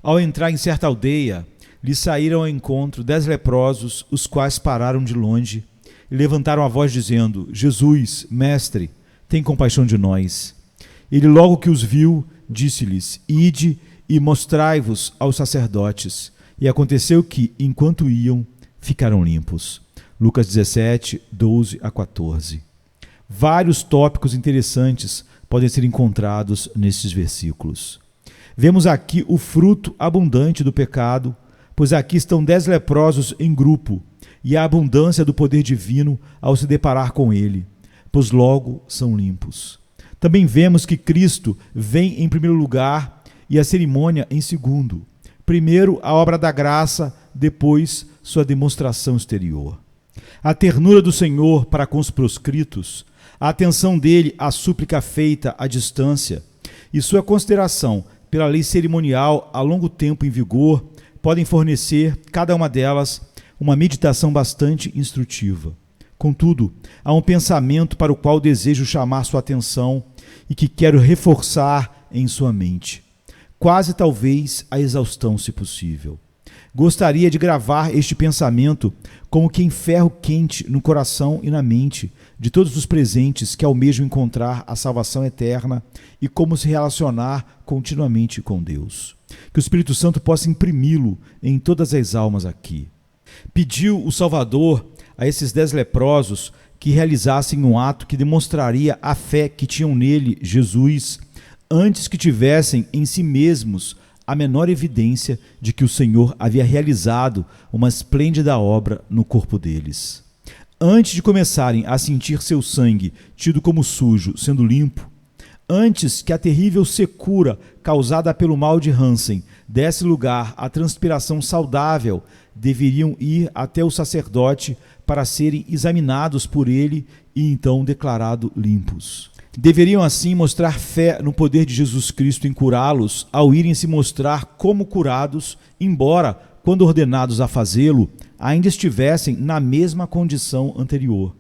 Ao entrar em certa aldeia, lhe saíram ao encontro 10 leprosos, os quais pararam de longe e levantaram a voz dizendo: Jesus, mestre, tem compaixão de nós. Ele logo que os viu, disse-lhes: Ide e mostrai-vos aos sacerdotes. E aconteceu que, enquanto iam, ficaram limpos. Lucas 17, 12 a 14. Vários tópicos interessantes podem ser encontrados nesses versículos. Vemos aqui o fruto abundante do pecado, pois aqui estão 10 leprosos em grupo, e a abundância do poder divino ao se deparar com ele, pois logo são limpos. Também vemos que Cristo vem em primeiro lugar e a cerimônia em segundo. Primeiro a obra da graça, depois sua demonstração exterior. A ternura do Senhor para com os proscritos, a atenção dele à súplica feita à distância e sua consideração pela lei cerimonial a longo tempo em vigor podem fornecer, cada uma delas, uma meditação bastante instrutiva. Contudo, há um pensamento para o qual desejo chamar sua atenção e que quero reforçar em sua mente. Quase talvez a exaustão, se possível. Gostaria de gravar este pensamento como que em ferro quente no coração e na mente de todos os presentes que almejam encontrar a salvação eterna e como se relacionar continuamente com Deus. Que o Espírito Santo possa imprimi-lo em todas as almas aqui. Pediu o Salvador a esses 10 leprosos que realizassem um ato que demonstraria a fé que tinham nele, Jesus, antes que tivessem em si mesmos a menor evidência de que o Senhor havia realizado uma esplêndida obra no corpo deles. Antes de começarem a sentir seu sangue, tido como sujo, sendo limpo, antes que a terrível secura causada pelo mal de Hansen desse lugar à transpiração saudável, deveriam ir até o sacerdote para serem examinados por ele e então declarados limpos. Deveriam assim mostrar fé no poder de Jesus Cristo em curá-los ao irem se mostrar como curados, embora, quando ordenados a fazê-lo, ainda estivessem na mesma condição anterior.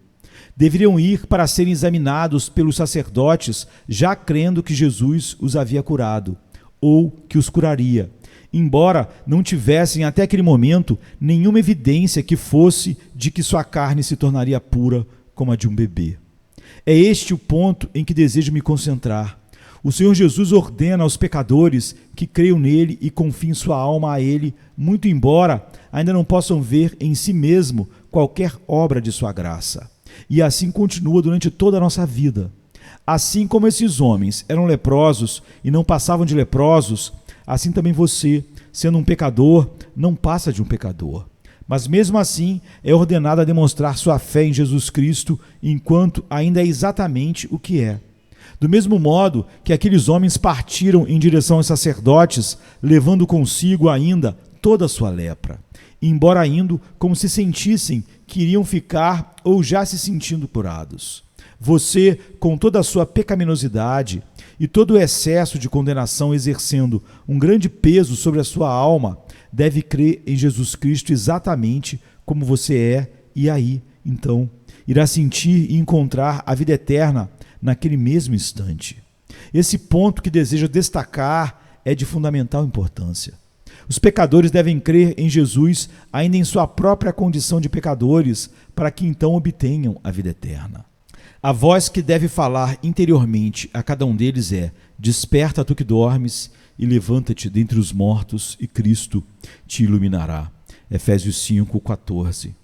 Deveriam ir para serem examinados pelos sacerdotes, já crendo que Jesus os havia curado, ou que os curaria, embora não tivessem até aquele momento nenhuma evidência que fosse de que sua carne se tornaria pura como a de um bebê. É este o ponto em que desejo me concentrar. O Senhor Jesus ordena aos pecadores que creiam nele e confiem sua alma a ele, muito embora ainda não possam ver em si mesmo qualquer obra de sua graça. E assim continua durante toda a nossa vida. Assim como esses homens eram leprosos e não passavam de leprosos, assim também você, sendo um pecador, não passa de um pecador. Mas mesmo assim é ordenado a demonstrar sua fé em Jesus Cristo enquanto ainda é exatamente o que é. Do mesmo modo que aqueles homens partiram em direção aos sacerdotes, levando consigo ainda toda a sua lepra, embora indo como se sentissem que iriam ficar ou já se sentindo curados. Você, com toda a sua pecaminosidade e todo o excesso de condenação exercendo um grande peso sobre a sua alma, deve crer em Jesus Cristo exatamente como você é e aí, então, irá sentir e encontrar a vida eterna naquele mesmo instante. Esse ponto que desejo destacar é de fundamental importância. Os pecadores devem crer em Jesus ainda em sua própria condição de pecadores para que então obtenham a vida eterna. A voz que deve falar interiormente a cada um deles é: desperta tu que dormes e levanta-te dentre os mortos e Cristo te iluminará. Efésios 5:14.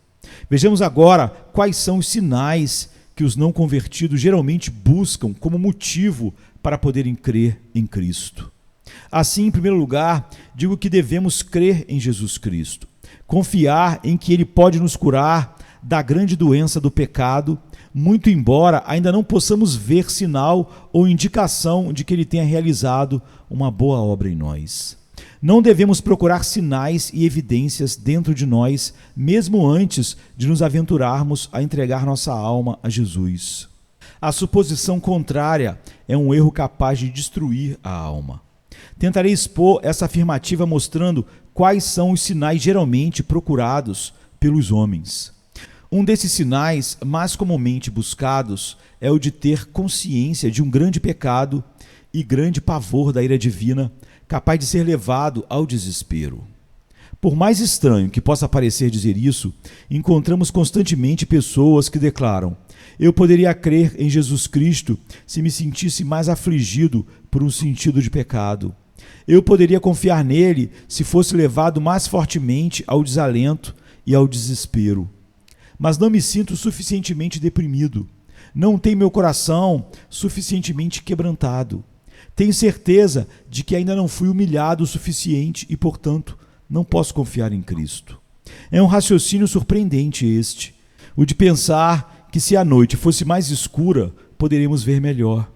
Vejamos agora quais são os sinais que os não convertidos geralmente buscam como motivo para poderem crer em Cristo. Assim, em primeiro lugar, digo que devemos crer em Jesus Cristo, confiar em que Ele pode nos curar da grande doença do pecado, muito embora ainda não possamos ver sinal ou indicação de que Ele tenha realizado uma boa obra em nós. Não devemos procurar sinais e evidências dentro de nós, mesmo antes de nos aventurarmos a entregar nossa alma a Jesus. A suposição contrária é um erro capaz de destruir a alma. Tentarei expor essa afirmativa mostrando quais são os sinais geralmente procurados pelos homens. Um desses sinais mais comumente buscados é o de ter consciência de um grande pecado e grande pavor da ira divina, capaz de ser levado ao desespero. Por mais estranho que possa parecer dizer isso, encontramos constantemente pessoas que declaram: eu poderia crer em Jesus Cristo se me sentisse mais afligido por um sentido de pecado. Eu poderia confiar nele se fosse levado mais fortemente ao desalento e ao desespero. Mas não me sinto suficientemente deprimido. Não tenho meu coração suficientemente quebrantado. Tenho certeza de que ainda não fui humilhado o suficiente e, portanto, não posso confiar em Cristo. É um raciocínio surpreendente este, o de pensar que se a noite fosse mais escura, poderíamos ver melhor.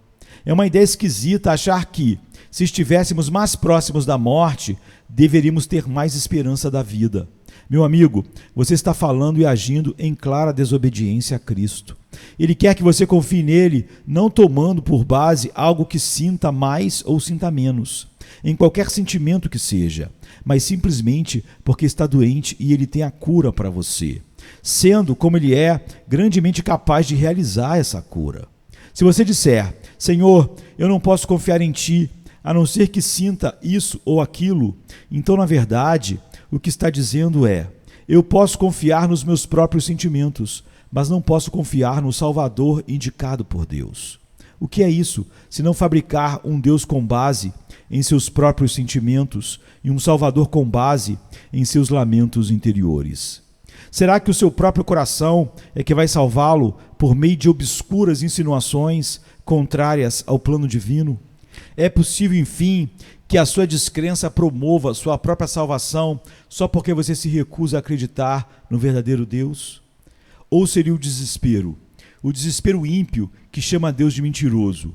É uma ideia esquisita achar que, se estivéssemos mais próximos da morte, deveríamos ter mais esperança da vida. Meu amigo, você está falando e agindo em clara desobediência a Cristo. Ele quer que você confie nele, não tomando por base algo que sinta mais ou sinta menos, em qualquer sentimento que seja, mas simplesmente porque está doente e ele tem a cura para você, sendo, como ele é, grandemente capaz de realizar essa cura. Se você disser: Senhor, eu não posso confiar em ti, a não ser que sinta isso ou aquilo, então, na verdade, o que está dizendo é: eu posso confiar nos meus próprios sentimentos, mas não posso confiar no Salvador indicado por Deus. O que é isso, se não fabricar um Deus com base em seus próprios sentimentos e um Salvador com base em seus lamentos interiores? Será que o seu próprio coração é que vai salvá-lo por meio de obscuras insinuações contrárias ao plano divino? É possível, enfim, que a sua descrença promova sua própria salvação só porque você se recusa a acreditar no verdadeiro Deus? Ou seria o desespero ímpio que chama Deus de mentiroso,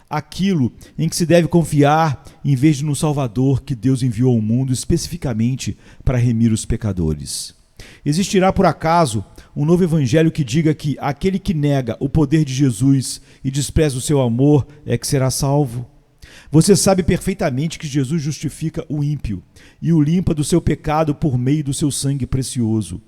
aquilo em que se deve confiar em vez de no Salvador que Deus enviou ao mundo especificamente para remir os pecadores? Existirá, por acaso, um novo evangelho que diga que aquele que nega o poder de Jesus e despreza o seu amor é que será salvo? Você sabe perfeitamente que Jesus justifica o ímpio e o limpa do seu pecado por meio do seu sangue precioso.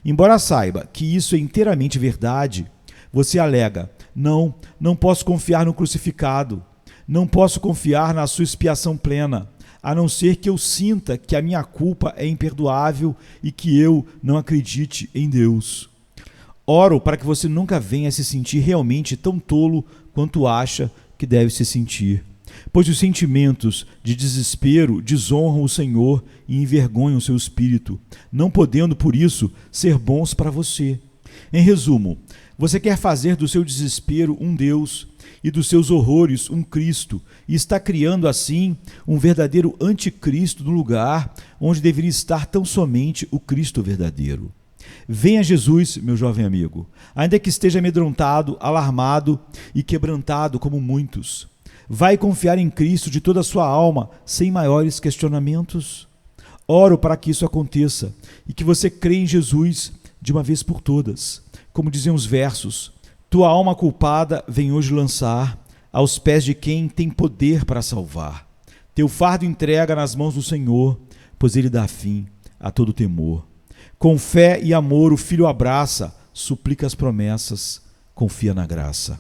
Embora saiba que isso é inteiramente verdade, você alega: não posso confiar no crucificado, não posso confiar na sua expiação plena, a não ser que eu sinta que a minha culpa é imperdoável e que eu não acredite em Deus. Oro para que você nunca venha a se sentir realmente tão tolo quanto acha que deve se sentir, pois os sentimentos de desespero desonram o Senhor e envergonham o seu espírito, não podendo, por isso, ser bons para você. Em resumo, você quer fazer do seu desespero um Deus e dos seus horrores um Cristo, e está criando assim um verdadeiro anticristo no lugar onde deveria estar tão somente o Cristo verdadeiro. Venha Jesus, meu jovem amigo, ainda que esteja amedrontado, alarmado e quebrantado como muitos. Vai confiar em Cristo de toda a sua alma, sem maiores questionamentos? Oro para que isso aconteça e que você creia em Jesus de uma vez por todas. Como dizem os versos: tua alma culpada vem hoje lançar aos pés de quem tem poder para salvar. Teu fardo entrega nas mãos do Senhor, pois ele dá fim a todo temor. Com fé e amor o filho abraça, suplica as promessas, confia na graça.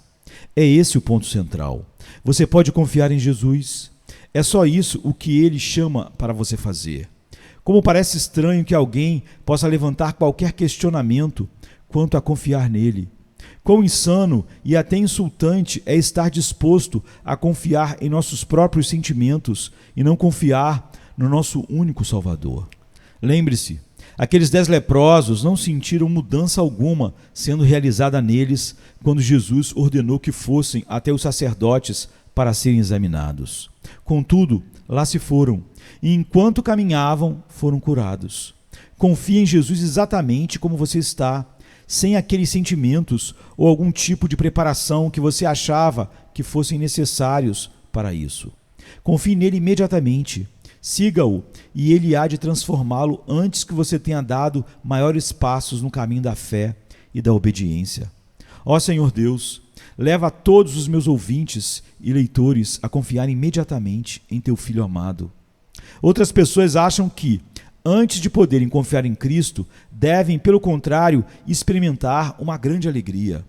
É esse o ponto central. Você pode confiar em Jesus. É só isso o que ele chama para você fazer. Como parece estranho que alguém possa levantar qualquer questionamento quanto a confiar nele. Quão insano e até insultante é estar disposto a confiar em nossos próprios sentimentos e não confiar no nosso único Salvador. Lembre-se, aqueles 10 leprosos não sentiram mudança alguma sendo realizada neles quando Jesus ordenou que fossem até os sacerdotes para serem examinados. Contudo, lá se foram, e enquanto caminhavam, foram curados. Confie em Jesus exatamente como você está, sem aqueles sentimentos ou algum tipo de preparação que você achava que fossem necessários para isso. Confie nele imediatamente. Siga-o e ele há de transformá-lo antes que você tenha dado maiores passos no caminho da fé e da obediência. Ó Senhor Deus, leva todos os meus ouvintes e leitores a confiar imediatamente em teu Filho amado. Outras pessoas acham que, antes de poderem confiar em Cristo, devem, pelo contrário, experimentar uma grande alegria.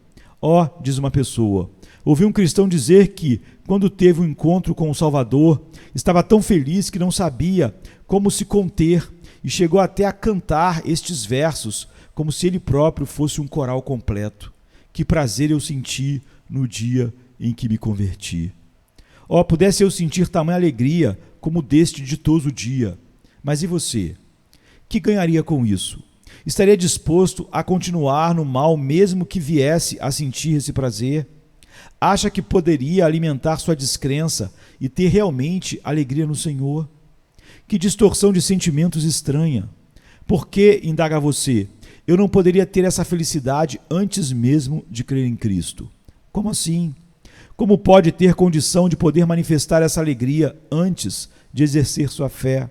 Diz uma pessoa, Ouvi um cristão dizer que, quando teve um encontro com o Salvador, estava tão feliz que não sabia como se conter e chegou até a cantar estes versos, como se ele próprio fosse um coral completo. Que prazer eu senti no dia em que me converti. Oh, pudesse eu sentir tamanha alegria como deste ditoso dia. Mas e você? Que ganharia com isso? Estaria disposto a continuar no mal mesmo que viesse a sentir esse prazer? Acha que poderia alimentar sua descrença e ter realmente alegria no Senhor? Que distorção de sentimentos estranha! Por que, indaga você, eu não poderia ter essa felicidade antes mesmo de crer em Cristo? Como assim? Como pode ter condição de poder manifestar essa alegria antes de exercer sua fé?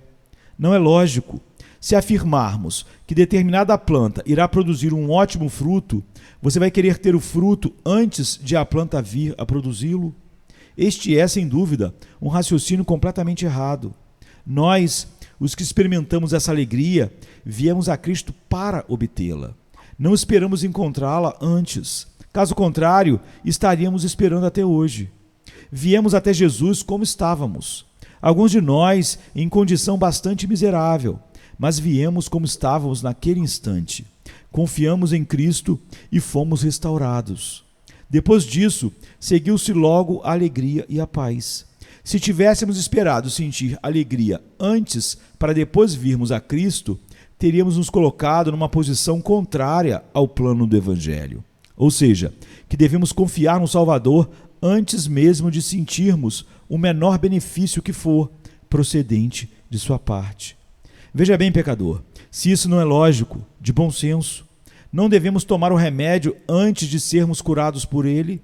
Não é lógico. Se afirmarmos que determinada planta irá produzir um ótimo fruto, você vai querer ter o fruto antes de a planta vir a produzi-lo? Este é, sem dúvida, um raciocínio completamente errado. Nós, os que experimentamos essa alegria, viemos a Cristo para obtê-la. Não esperamos encontrá-la antes. Caso contrário, estaríamos esperando até hoje. Viemos até Jesus como estávamos. Alguns de nós em condição bastante miserável, mas viemos como estávamos naquele instante. Confiamos em Cristo e fomos restaurados. Depois disso, seguiu-se logo a alegria e a paz. Se tivéssemos esperado sentir alegria antes para depois virmos a Cristo, teríamos nos colocado numa posição contrária ao plano do Evangelho. Ou seja, que devemos confiar no Salvador antes mesmo de sentirmos o menor benefício que for procedente de sua parte. Veja bem, pecador, se isso não é lógico, de bom senso, não devemos tomar o remédio antes de sermos curados por ele?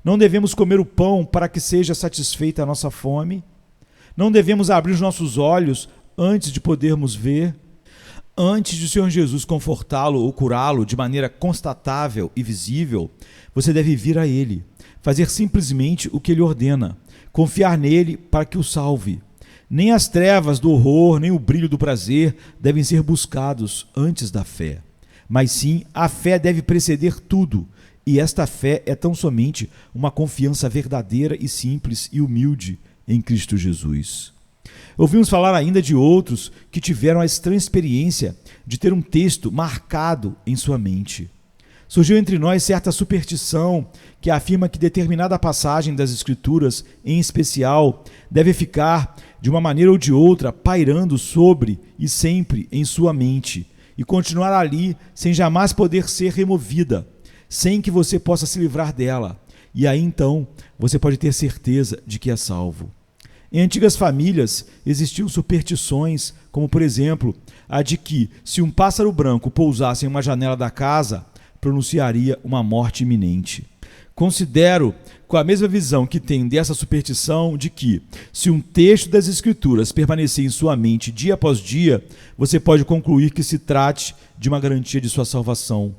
Não devemos comer o pão para que seja satisfeita a nossa fome? Não devemos abrir os nossos olhos antes de podermos ver? Antes de o Senhor Jesus confortá-lo ou curá-lo de maneira constatável e visível, você deve vir a ele, fazer simplesmente o que ele ordena, confiar nele para que o salve. Nem as trevas do horror, nem o brilho do prazer devem ser buscados antes da fé. Mas sim, a fé deve preceder tudo, e esta fé é tão somente uma confiança verdadeira e simples e humilde em Cristo Jesus. Ouvimos falar ainda de outros que tiveram a estranha experiência de ter um texto marcado em sua mente. Surgiu entre nós certa superstição que afirma que determinada passagem das Escrituras, em especial, deve ficar, de uma maneira ou de outra, pairando sobre e sempre em sua mente, e continuar ali sem jamais poder ser removida, sem que você possa se livrar dela. E aí então você pode ter certeza de que é salvo. Em antigas famílias existiam superstições, como por exemplo, a de que se um pássaro branco pousasse em uma janela da casa, pronunciaria uma morte iminente. Considero, com a mesma visão que tem dessa superstição, de que, se um texto das Escrituras permanecer em sua mente dia após dia, você pode concluir que se trate de uma garantia de sua salvação.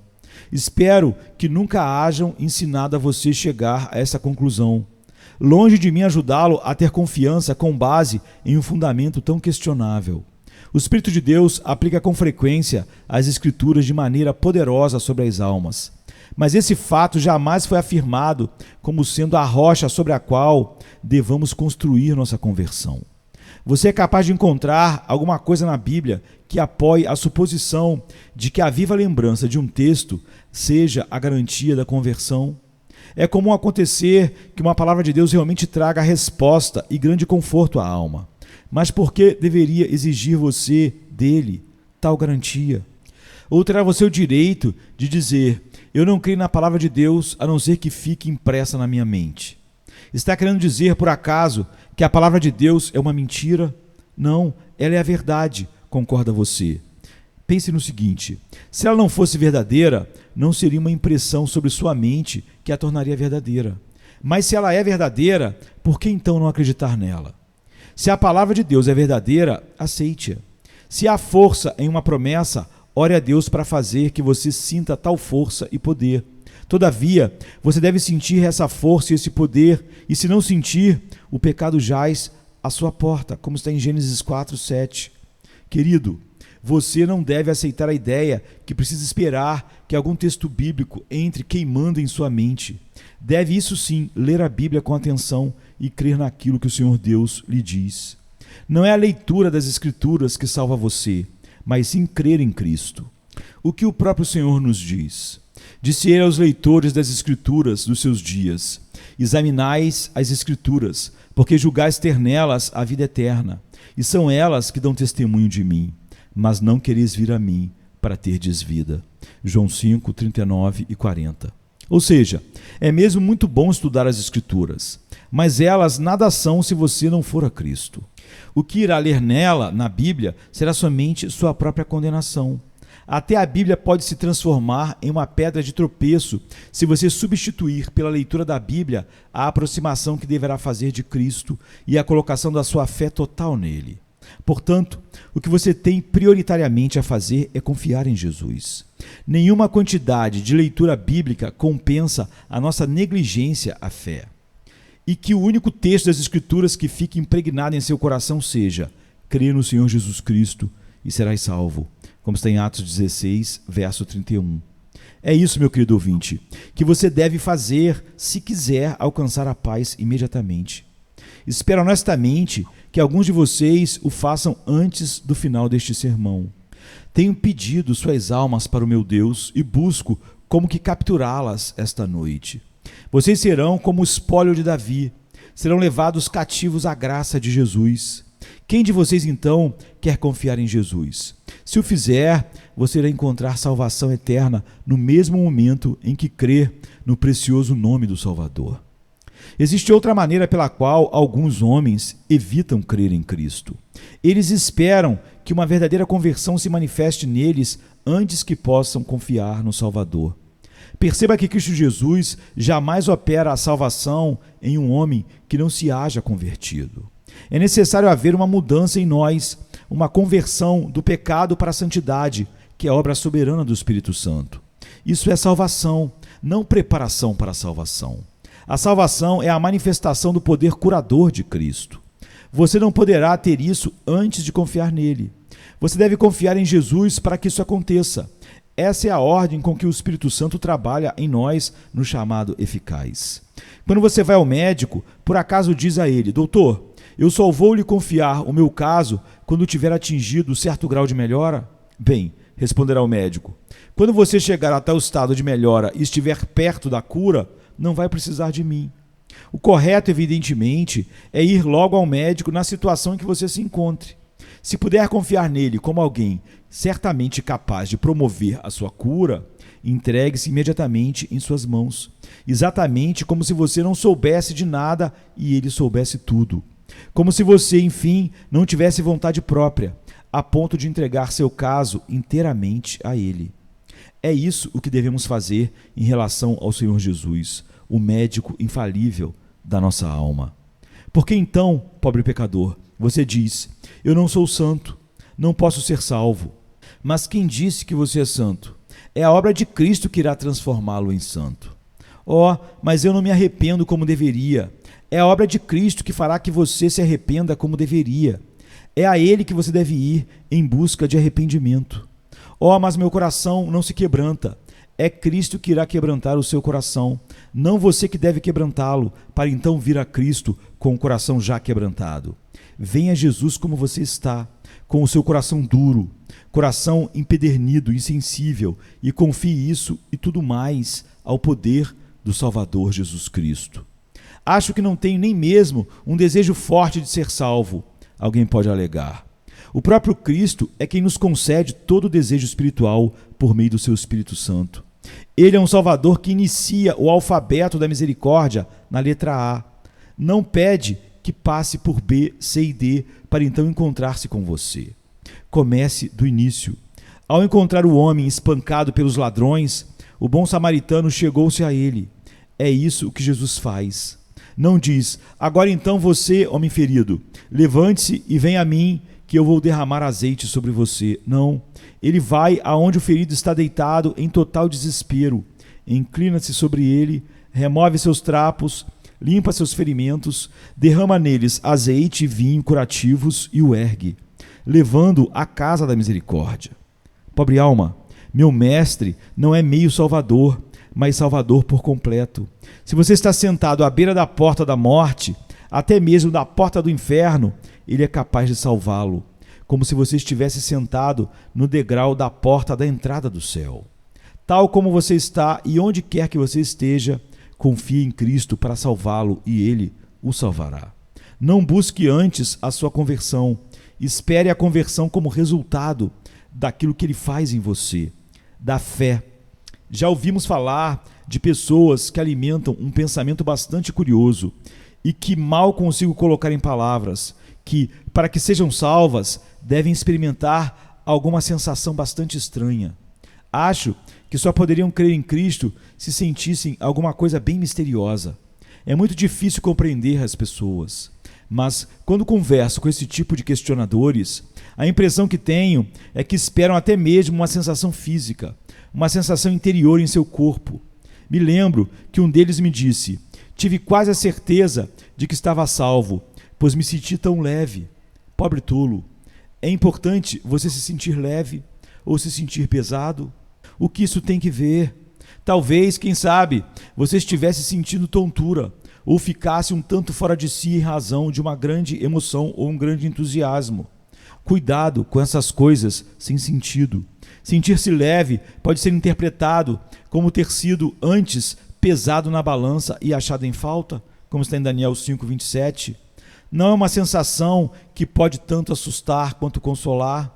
Espero que nunca hajam ensinado a você chegar a essa conclusão. Longe de mim ajudá-lo a ter confiança com base em um fundamento tão questionável. O Espírito de Deus aplica com frequência as Escrituras de maneira poderosa sobre as almas. Mas esse fato jamais foi afirmado como sendo a rocha sobre a qual devamos construir nossa conversão. Você é capaz de encontrar alguma coisa na Bíblia que apoie a suposição de que a viva lembrança de um texto seja a garantia da conversão? É comum acontecer que uma palavra de Deus realmente traga resposta e grande conforto à alma. Mas por que deveria exigir você dele tal garantia? Ou terá você o direito de dizer: eu não creio na palavra de Deus a não ser que fique impressa na minha mente? Está querendo dizer, por acaso, que a palavra de Deus é uma mentira? Não, ela é a verdade, concorda você. Pense no seguinte: se ela não fosse verdadeira, não seria uma impressão sobre sua mente que a tornaria verdadeira. Mas se ela é verdadeira, por que então não acreditar nela? Se a palavra de Deus é verdadeira, aceite-a. Se há força em uma promessa, ore a Deus para fazer que você sinta tal força e poder. Todavia, você deve sentir essa força e esse poder, e se não sentir, o pecado jaz à sua porta, como está em Gênesis 4:7. Querido, Você não deve aceitar a ideia que precisa esperar que algum texto bíblico entre queimando em sua mente. Deve, isso sim, ler a Bíblia com atenção e crer naquilo que o Senhor Deus lhe diz. Não é a leitura das Escrituras que salva você, mas sim crer em Cristo. O que o próprio Senhor nos diz? Disse ele aos leitores das Escrituras dos seus dias: examinais as Escrituras, porque julgais ter nelas a vida eterna, e são elas que dão testemunho de mim, mas não quereis vir a mim para terdes vida. João 5, 39 e 40. Ou seja, é mesmo muito bom estudar as Escrituras, mas elas nada são se você não for a Cristo. O que irá ler nela, na Bíblia, será somente sua própria condenação. Até a Bíblia pode se transformar em uma pedra de tropeço se você substituir pela leitura da Bíblia a aproximação que deverá fazer de Cristo e a colocação da sua fé total nele. Portanto, o que você tem prioritariamente a fazer é confiar em Jesus. Nenhuma quantidade de leitura bíblica compensa a nossa negligência à fé. E que o único texto das Escrituras que fique impregnado em seu coração seja: crê no Senhor Jesus Cristo e serás salvo, como está em Atos 16, verso 31. É isso, meu querido ouvinte, que você deve fazer se quiser alcançar a paz imediatamente. Espero honestamente que alguns de vocês o façam antes do final deste sermão. Tenho pedido suas almas para o meu Deus e busco como que capturá-las esta noite. Vocês serão como o espólio de Davi, serão levados cativos à graça de Jesus. Quem de vocês, então, quer confiar em Jesus? Se o fizer, você irá encontrar salvação eterna no mesmo momento em que crê no precioso nome do Salvador. Existe outra maneira pela qual alguns homens evitam crer em Cristo. Eles esperam que uma verdadeira conversão se manifeste neles antes que possam confiar no Salvador. Perceba que Cristo Jesus jamais opera a salvação em um homem que não se haja convertido. É necessário haver uma mudança em nós, uma conversão do pecado para a santidade, que é obra soberana do Espírito Santo. Isso é salvação, não preparação para a salvação. A salvação é a manifestação do poder curador de Cristo. Você não poderá ter isso antes de confiar nele. Você deve confiar em Jesus para que isso aconteça. Essa é a ordem com que o Espírito Santo trabalha em nós no chamado eficaz. Quando você vai ao médico, por acaso diz a ele: doutor, eu só vou lhe confiar o meu caso quando tiver atingido certo grau de melhora? Bem, responderá o médico, quando você chegar até o estado de melhora e estiver perto da cura, não vai precisar de mim. O correto, evidentemente, é ir logo ao médico na situação em que você se encontre. Se puder confiar nele como alguém certamente capaz de promover a sua cura, entregue-se imediatamente em suas mãos, exatamente como se você não soubesse de nada e ele soubesse tudo. Como se você, enfim, não tivesse vontade própria, a ponto de entregar seu caso inteiramente a ele. É isso o que devemos fazer em relação ao Senhor Jesus, o médico infalível da nossa alma. Porque então, pobre pecador, você diz: eu não sou santo, não posso ser salvo. Mas quem disse que você é santo? É a obra de Cristo que irá transformá-lo em santo. Oh, mas eu não me arrependo como deveria. É a obra de Cristo que fará que você se arrependa como deveria. É a Ele que você deve ir em busca de arrependimento. Oh, mas meu coração não se quebranta. É Cristo que irá quebrantar o seu coração, não você que deve quebrantá-lo, para então vir a Cristo com o coração já quebrantado. Venha a Jesus como você está, com o seu coração duro, coração empedernido, insensível, e confie isso e tudo mais ao poder do Salvador Jesus Cristo. Acho que não tenho nem mesmo um desejo forte de ser salvo, alguém pode alegar. O próprio Cristo é quem nos concede todo o desejo espiritual por meio do seu Espírito Santo. Ele é um Salvador que inicia o alfabeto da misericórdia na letra A. Não pede que passe por B, C e D para então encontrar-se com você. Comece do início. Ao encontrar o homem espancado pelos ladrões, o bom samaritano chegou-se a ele. É isso que Jesus faz. Não diz: agora então você, homem ferido, levante-se e venha a mim, que eu vou derramar azeite sobre você. Não, ele vai aonde o ferido está deitado em total desespero, inclina-se sobre ele, remove seus trapos, limpa seus ferimentos, derrama neles azeite e vinho curativos e o ergue. levando à casa da misericórdia. Pobre alma, meu mestre não é meio salvador, mas salvador por completo. Se você está sentado à beira da porta da morte, até mesmo da porta do inferno, ele é capaz de salvá-lo, como se você estivesse sentado no degrau da porta da entrada do céu. Tal como você está e onde quer que você esteja, confie em Cristo para salvá-lo e ele o salvará. Não busque antes a sua conversão, espere a conversão como resultado daquilo que ele faz em você, da fé. Já ouvimos falar de pessoas que alimentam um pensamento bastante curioso e que mal consigo colocar em palavras, que, para que sejam salvas, devem experimentar alguma sensação bastante estranha. Acho que só poderiam crer em Cristo se sentissem alguma coisa bem misteriosa. É muito difícil compreender as pessoas, mas quando converso com esse tipo de questionadores, a impressão que tenho é que esperam até mesmo uma sensação física, uma sensação interior em seu corpo. Me lembro que um deles me disse: tive quase a certeza de que estava salvo, pois me senti tão leve. Pobre tolo, é importante você se sentir leve ou se sentir pesado? O que isso tem que ver? Talvez, quem sabe, você estivesse sentindo tontura ou ficasse um tanto fora de si em razão de uma grande emoção ou um grande entusiasmo. Cuidado com essas coisas sem sentido. Sentir-se leve pode ser interpretado como ter sido antes pesado na balança e achado em falta, como está em Daniel 5:27. Não é uma sensação que pode tanto assustar quanto consolar.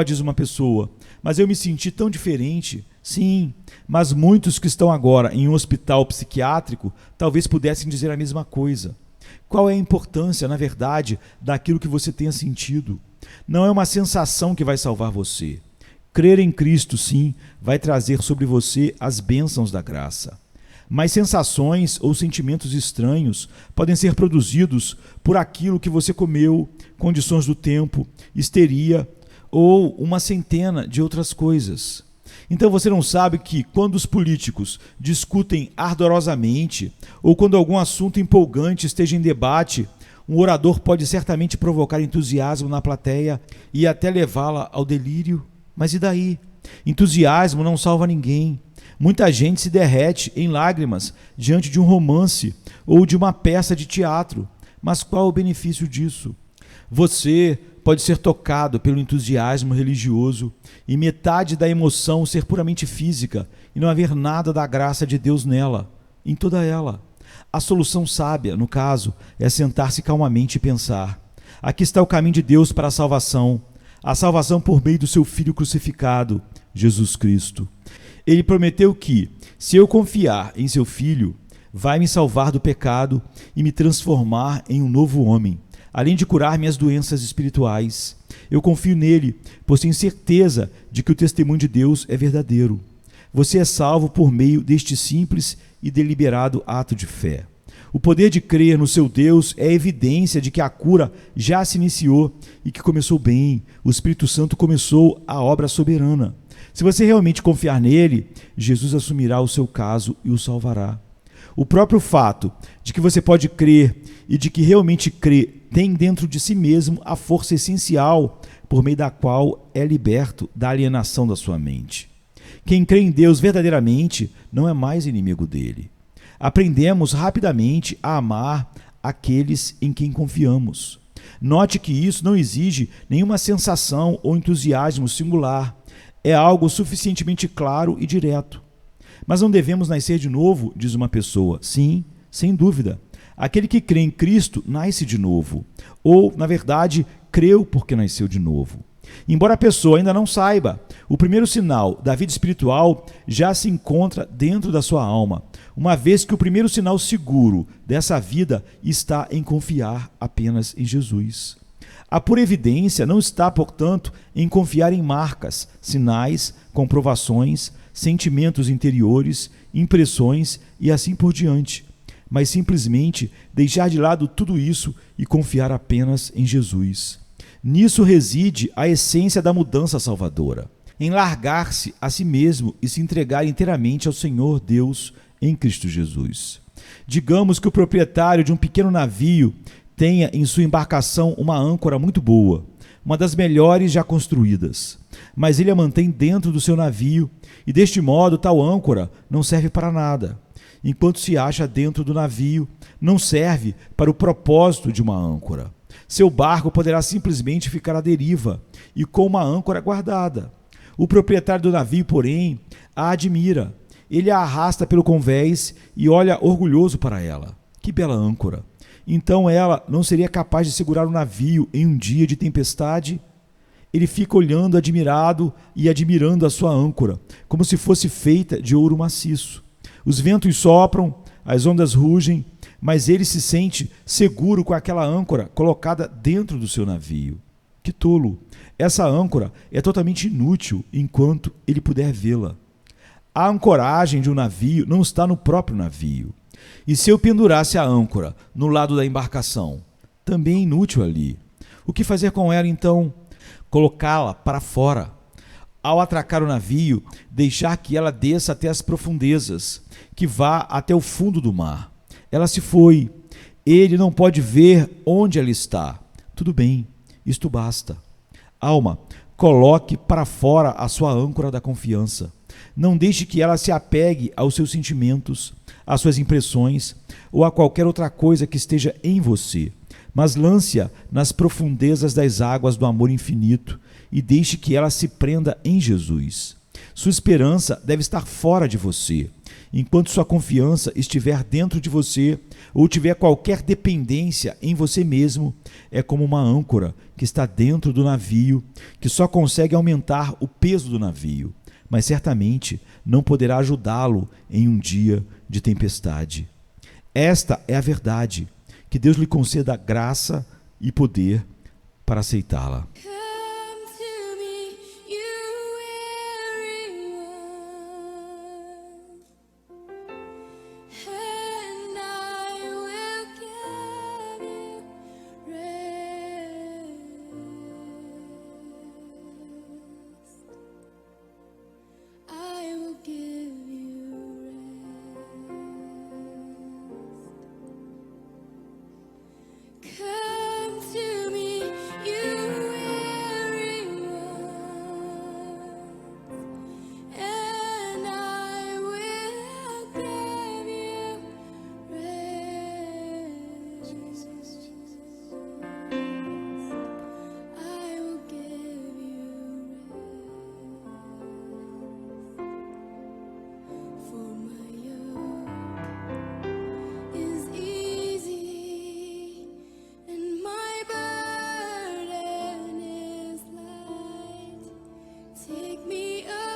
Diz uma pessoa, mas eu me senti tão diferente. Sim, mas muitos que estão agora em um hospital psiquiátrico talvez pudessem dizer a mesma coisa. Qual é a importância, na verdade, daquilo que você tenha sentido? Não é uma sensação que vai salvar você. Crer em Cristo, sim, vai trazer sobre você as bênçãos da graça. Mas sensações ou sentimentos estranhos podem ser produzidos por aquilo que você comeu, condições do tempo, histeria ou uma centena de outras coisas. Então você não sabe que quando os políticos discutem ardorosamente ou quando algum assunto empolgante esteja em debate, um orador pode certamente provocar entusiasmo na plateia e até levá-la ao delírio? Mas e daí? Entusiasmo não salva ninguém. Muita gente se derrete em lágrimas diante de um romance ou de uma peça de teatro. Mas qual o benefício disso? Você pode ser tocado pelo entusiasmo religioso e metade da emoção ser puramente física e não haver nada da graça de Deus nela, em toda ela. A solução sábia, no caso, é sentar-se calmamente e pensar: aqui está o caminho de Deus para a salvação por meio do seu Filho crucificado, Jesus Cristo. Ele prometeu que, se eu confiar em seu Filho, vai me salvar do pecado e me transformar em um novo homem, além de curar minhas doenças espirituais. Eu confio nele, pois tenho certeza de que o testemunho de Deus é verdadeiro. Você é salvo por meio deste simples e deliberado ato de fé. O poder de crer no seu Deus é evidência de que a cura já se iniciou e que começou bem. O Espírito Santo começou a obra soberana. Se você realmente confiar nele, Jesus assumirá o seu caso e o salvará. O próprio fato de que você pode crer e de que realmente crê tem dentro de si mesmo a força essencial por meio da qual é liberto da alienação da sua mente. Quem crê em Deus verdadeiramente não é mais inimigo dele. Aprendemos rapidamente a amar aqueles em quem confiamos. Note que isso não exige nenhuma sensação ou entusiasmo singular. É algo suficientemente claro e direto. Mas não devemos nascer de novo, diz uma pessoa. Sim, sem dúvida. Aquele que crê em Cristo nasce de novo. Ou, na verdade, creu porque nasceu de novo. Embora a pessoa ainda não saiba, o primeiro sinal da vida espiritual já se encontra dentro da sua alma, uma vez que o primeiro sinal seguro dessa vida está em confiar apenas em Jesus. A pura evidência não está, portanto, em confiar em marcas, sinais, comprovações, sentimentos interiores, impressões e assim por diante, mas simplesmente deixar de lado tudo isso e confiar apenas em Jesus. Nisso reside a essência da mudança salvadora, em largar-se a si mesmo e se entregar inteiramente ao Senhor Deus em Cristo Jesus. Digamos que o proprietário de um pequeno navio tenha em sua embarcação uma âncora muito boa, uma das melhores já construídas. Mas ele a mantém dentro do seu navio, e deste modo tal âncora não serve para nada. Enquanto se acha dentro do navio, não serve para o propósito de uma âncora. Seu barco poderá simplesmente ficar à deriva e com uma âncora guardada. O proprietário do navio, porém, a admira. Ele a arrasta pelo convés e olha orgulhoso para ela. Que bela âncora! Então ela não seria capaz de segurar o navio em um dia de tempestade? Ele fica olhando admirado e admirando a sua âncora, como se fosse feita de ouro maciço. Os ventos sopram, as ondas rugem, mas ele se sente seguro com aquela âncora colocada dentro do seu navio. Que tolo! Essa âncora é totalmente inútil enquanto ele puder vê-la. A ancoragem de um navio não está no próprio navio. E se eu pendurasse a âncora no lado da embarcação? Também é inútil ali. O que fazer com ela então? Colocá-la para fora. Ao atracar o navio, deixar que ela desça até as profundezas, que vá até o fundo do mar. Ela se foi. Ele não pode ver onde ela está. Tudo bem, isto basta. Alma, coloque para fora a sua âncora da confiança. Não deixe que ela se apegue aos seus sentimentos, às suas impressões ou a qualquer outra coisa que esteja em você, mas lance-a nas profundezas das águas do amor infinito e deixe que ela se prenda em Jesus. Sua esperança deve estar fora de você. Enquanto sua confiança estiver dentro de você ou tiver qualquer dependência em você mesmo, é como uma âncora que está dentro do navio, que só consegue aumentar o peso do navio, mas certamente não poderá ajudá-lo em um dia de tempestade. Esta é a verdade. Que Deus lhe conceda graça e poder para aceitá-la. Take me up.